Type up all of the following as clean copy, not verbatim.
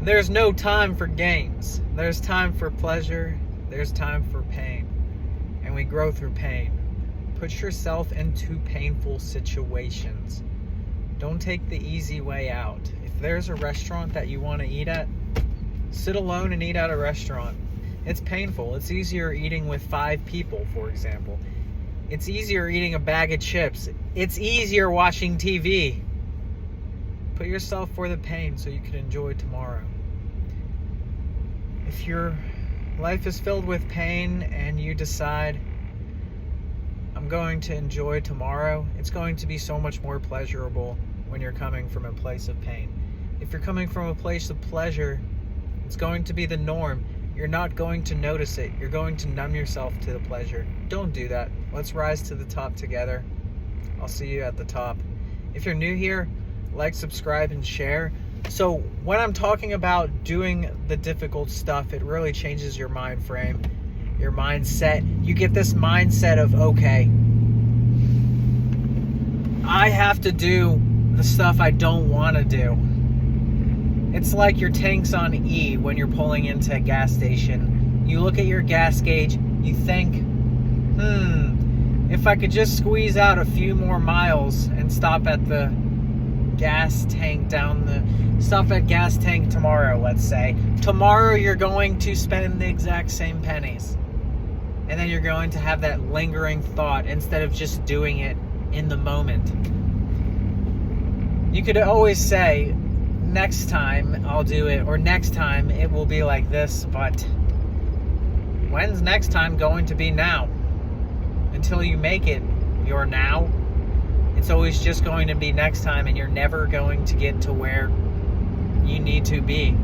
There's no time for games. There's time for pleasure. There's time for pain. And we grow through pain. Put yourself into painful situations. Don't take the easy way out. If there's a restaurant that you want to eat at, sit alone and eat at a restaurant. It's painful. It's easier eating with 5 people, for example. It's easier eating a bag of chips. It's easier watching TV. Put yourself for the pain so you can enjoy tomorrow. If your life is filled with pain and you decide, I'm going to enjoy tomorrow, it's going to be so much more pleasurable when you're coming from a place of pain. If you're coming from a place of pleasure, it's going to be the norm. You're not going to notice it. You're going to numb yourself to the pleasure. Don't do that. Let's rise to the top together. I'll see you at the top. If you're new here, like, subscribe, and share. So when I'm talking about doing the difficult stuff, it really changes your mind frame, your mindset. You get this mindset of, okay, I have to do the stuff I don't want to do. It's like your tank's on E when you're pulling into a gas station. You look at your gas gauge, you think, if I could just squeeze out a few more miles and stop at the gas tank stop at gas tank tomorrow, let's say. Tomorrow you're going to spend the exact same pennies. And then you're going to have that lingering thought instead of just doing it in the moment. You could always say, next time I'll do it, or next time it will be like this, but when's next time going to be now? Until you make it your now, it's always just going to be next time, and you're never going to get to where you need to be.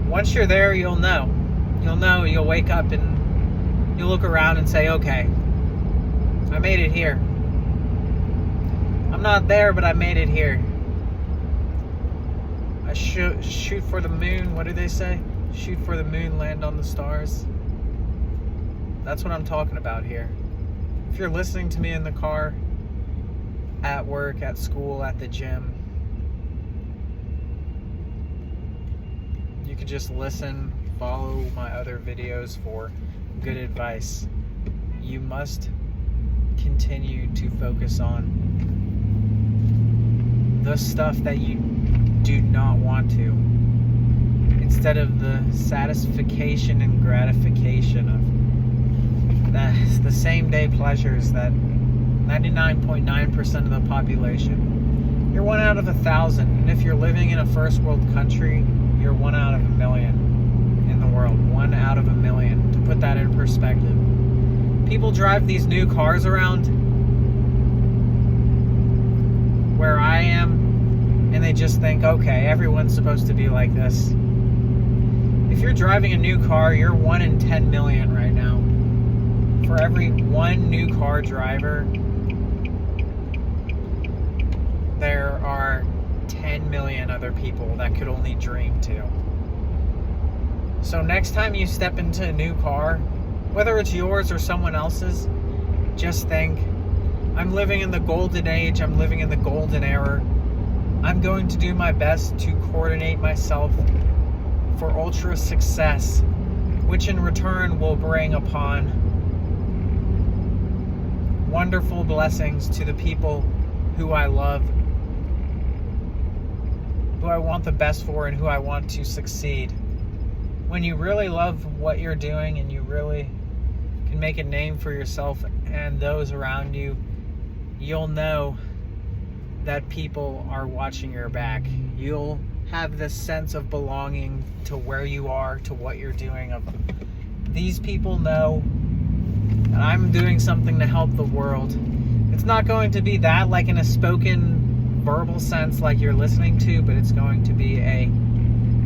Once you're there, you'll know. You'll wake up and you'll look around and say, okay, I made it here. I'm not there, but I made it here. I shoot for the moon. What do they say? Shoot for the moon, land on the stars. That's what I'm talking about here. If you're listening to me in the car, at work, at school, at the gym, you could just listen, follow my other videos for good advice. You must continue to focus on the stuff that you do not want to, instead of the satisfaction and gratification of the same day pleasures that 99.9% of the population. You're 1 out of 1,000, and if you're living in a first world country, you're 1 out of 1,000,000 in the world. 1 out of 1,000,000. To put that in perspective, people drive these new cars around where I am, and they just think, okay, everyone's supposed to be like this. If you're driving a new car, you're 1 in 10 million right now. For every 1 new car driver, there are 10 million other people that could only dream to. So next time you step into a new car, whether it's yours or someone else's, just think, I'm living in the golden age, I'm living in the golden era. I'm going to do my best to coordinate myself for ultra success, which in return will bring upon wonderful blessings to the people who I love, who I want the best for, and who I want to succeed. When you really love what you're doing and you really can make a name for yourself and those around you, you'll know that people are watching your back. You'll have this sense of belonging to where you are, to what you're doing. These people know that I'm doing something to help the world. It's not going to be that like in a spoken verbal sense like you're listening to, but it's going to be a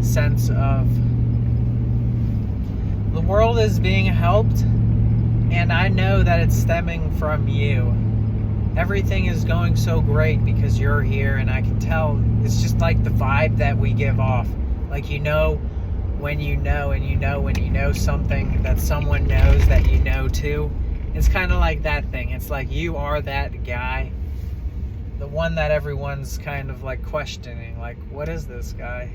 sense of the world is being helped, and I know that it's stemming from you. Everything is going so great because you're here, and I can tell. It's just like the vibe that we give off. Like, you know when you know, and you know when you know something that someone knows that you know too. It's kind of like that thing. It's like you are that guy the one that everyone's kind of like questioning, like, what is this guy?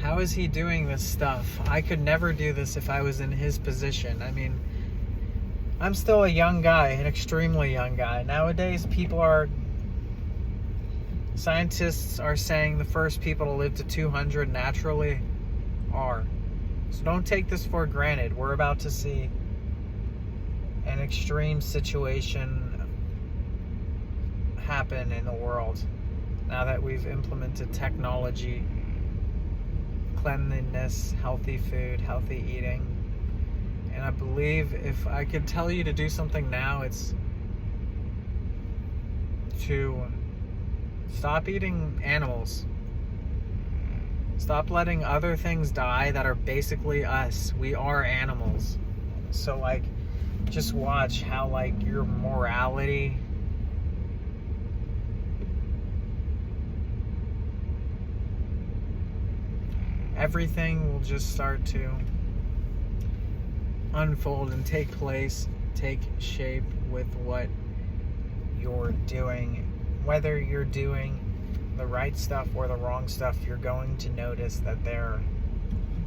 How is he doing this stuff? I could never do this if I was in his position. I mean, I'm still a young guy, an extremely young guy. Nowadays, scientists are saying the first people to live to 200 naturally are. So don't take this for granted. We're about to see an extreme situation happen in the world now that we've implemented technology, cleanliness, healthy food, healthy eating. And I believe if I could tell you to do something now, it's to stop eating animals. Stop letting other things die that are basically us. We are animals. So like, just watch how like your morality everything will just start to unfold and take place, take shape with what you're doing. Whether you're doing the right stuff or the wrong stuff, you're going to notice that there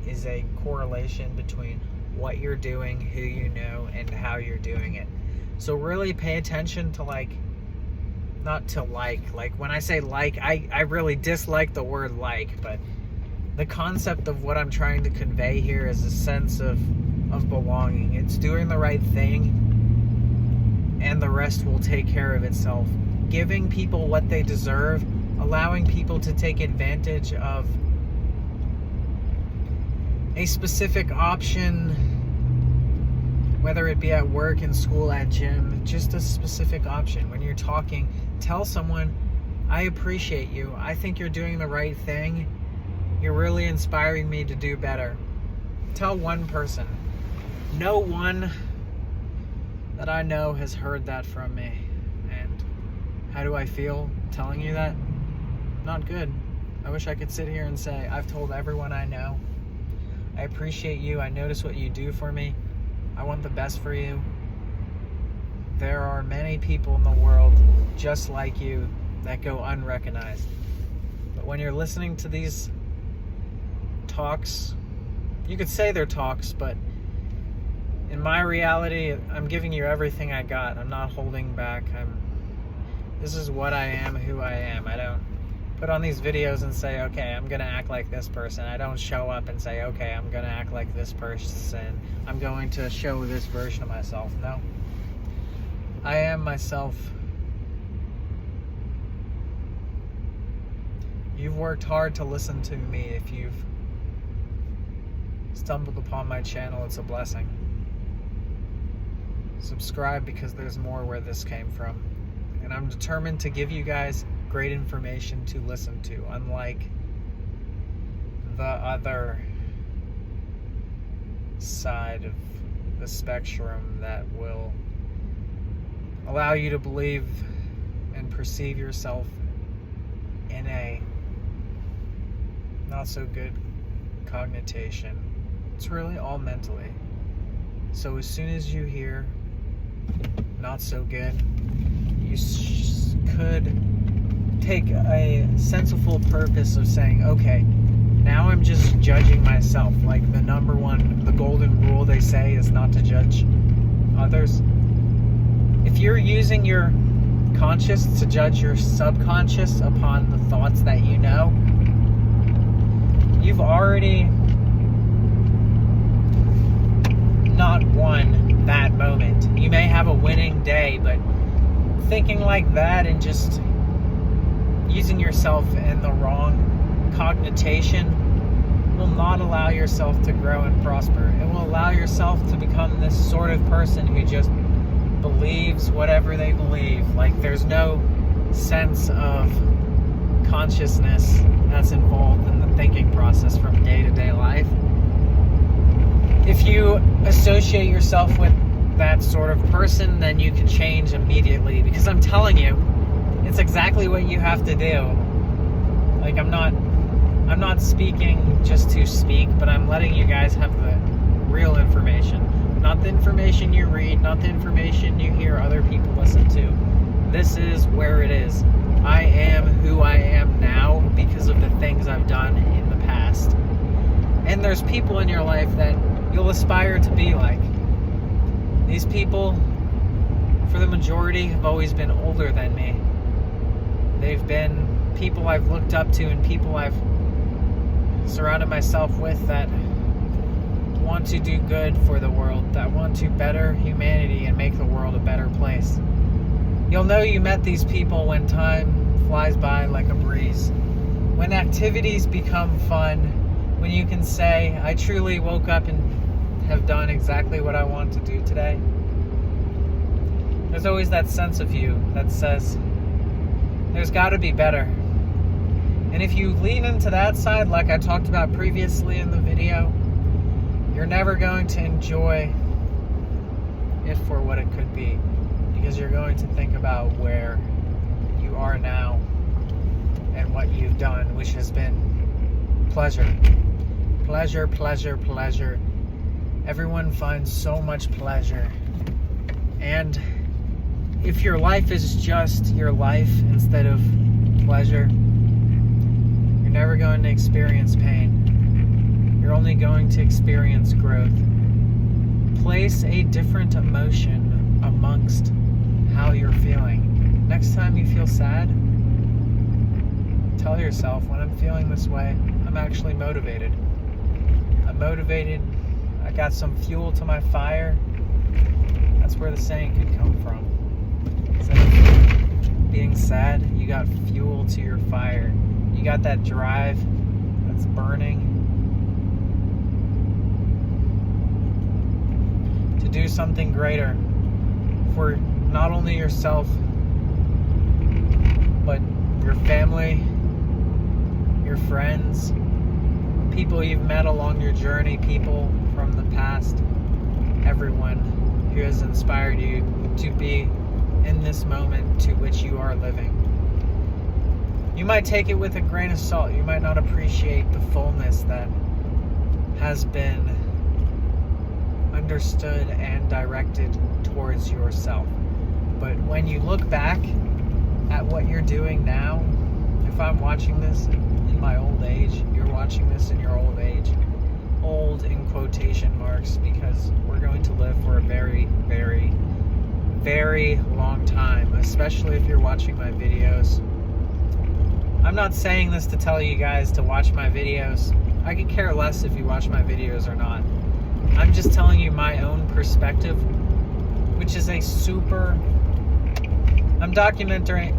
is a correlation between what you're doing, who you know, and how you're doing it. So really pay attention to not to like when I say I really dislike the word like, but the concept of what I'm trying to convey here is a sense of belonging. It's doing the right thing and the rest will take care of itself. Giving people what they deserve, allowing people to take advantage of a specific option, whether it be at work, in school, at gym, just a specific option. When you're talking, tell someone, I appreciate you. I think you're doing the right thing. You're really inspiring me to do better. Tell one person. No one that I know has heard that from me. And how do I feel telling you that? Not good. I wish I could sit here and say, I've told everyone I know. I appreciate you. I notice what you do for me. I want the best for you. There are many people in the world just like you that go unrecognized. But when you're listening to these talks, you could say they're talks, but in my reality, I'm giving you everything I got. I'm not holding back. This is what I am, who I am. I don't put on these videos and say, okay, I'm going to act like this person. I don't show up and say, okay, I'm going to act like this person. I'm going to show this version of myself. No. I am myself. You've worked hard to listen to me. If you've stumbled upon my channel, it's a blessing. Subscribe because there's more where this came from. And I'm determined to give you guys great information to listen to, unlike the other side of the spectrum that will allow you to believe and perceive yourself in a not so good cognition. It's really all mentally. So as soon as you hear not so good, you could take a sensible purpose of saying, okay, now I'm just judging myself. Like the golden rule they say is not to judge others. If you're using your conscious to judge your subconscious upon the thoughts that you know, you've already not won that moment. You may have a winning day, but thinking like that and just using yourself in the wrong cognition will not allow yourself to grow and prosper. It will allow yourself to become this sort of person who just believes whatever they believe. Like there's no sense of consciousness that's involved in the thinking process from day-to-day life. If you associate yourself with that sort of person, then you can change immediately, because I'm telling you, it's exactly what you have to do. Like I'm not speaking just to speak, but I'm letting you guys have the real information. Not the information you read, not the information you hear other people listen to. this is where it is. I am who I am now because of the things I've done in the past. And there's people in your life that you'll aspire to be like. These people, for the majority, have always been older than me. They've been people I've looked up to and people I've surrounded myself with that want to do good for the world, that want to better humanity and make the world a better place. You'll know you met these people when time flies by like a breeze. When activities become fun, when you can say, I truly woke up and have done exactly what I want to do today. There's always that sense of you that says, there's got to be better. And if you lean into that side, like I talked about previously in the video, you're never going to enjoy it for what it could be, because you're going to think about where you are now and what you've done, which has been pleasure. Pleasure, pleasure, pleasure. Everyone finds so much pleasure. And if your life is just your life instead of pleasure, you're never going to experience pain. You're only going to experience growth. Place a different emotion amongst how you're feeling. Next time you feel sad, tell yourself, when I'm feeling this way, I'm actually motivated. I'm motivated. I got some fuel to my fire. That's where the saying could come from. Instead of being sad, you got fuel to your fire. You got that drive that's burning to do something greater for not only yourself, but your family, your friends, people you've met along your journey, people from the past, everyone who has inspired you to be in this moment to which you are living. You might take it with a grain of salt. You might not appreciate the fullness that has been understood and directed towards yourself. But when you look back at what you're doing now, if I'm watching this in my old age, you're watching this in your old age. Old in quotation marks, because we're going to live for a very, very, very long time, especially if you're watching my videos. I'm not saying this to tell you guys to watch my videos. I could care less if you watch my videos or not. I'm just telling you my own perspective, which is a super... I'm documenting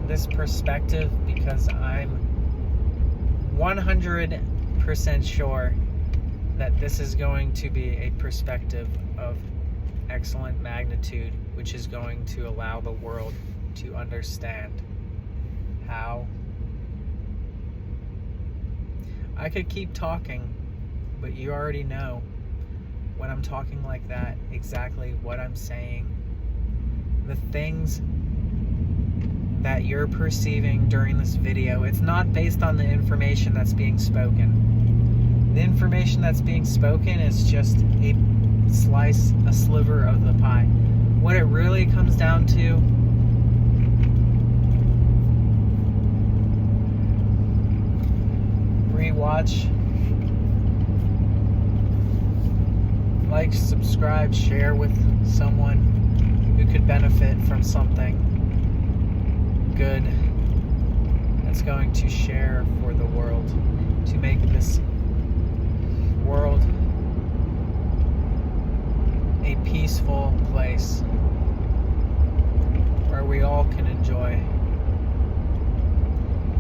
this perspective because I'm 100% sure that this is going to be a perspective of excellent magnitude, which is going to allow the world to understand how. I could keep talking, but you already know when I'm talking like that exactly what I'm saying. The things that you're perceiving during this video, it's not based on the information that's being spoken. The information that's being spoken is just a slice, a sliver of the pie. What it really comes down to rewatch, like, subscribe, share with someone who could benefit from something good that's going to share for the world, to make this world a peaceful place where we all can enjoy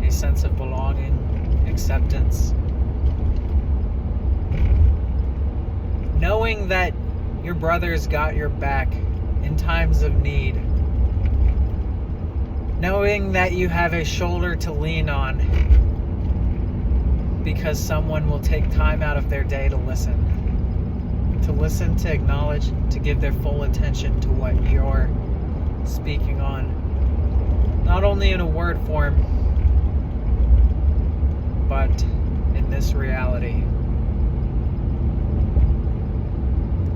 a sense of belonging, acceptance, knowing that your brother's got your back in times of need, knowing that you have a shoulder to lean on because someone will take time out of their day to listen, to acknowledge, to give their full attention to what you're speaking on, not only in a word form, but in this reality.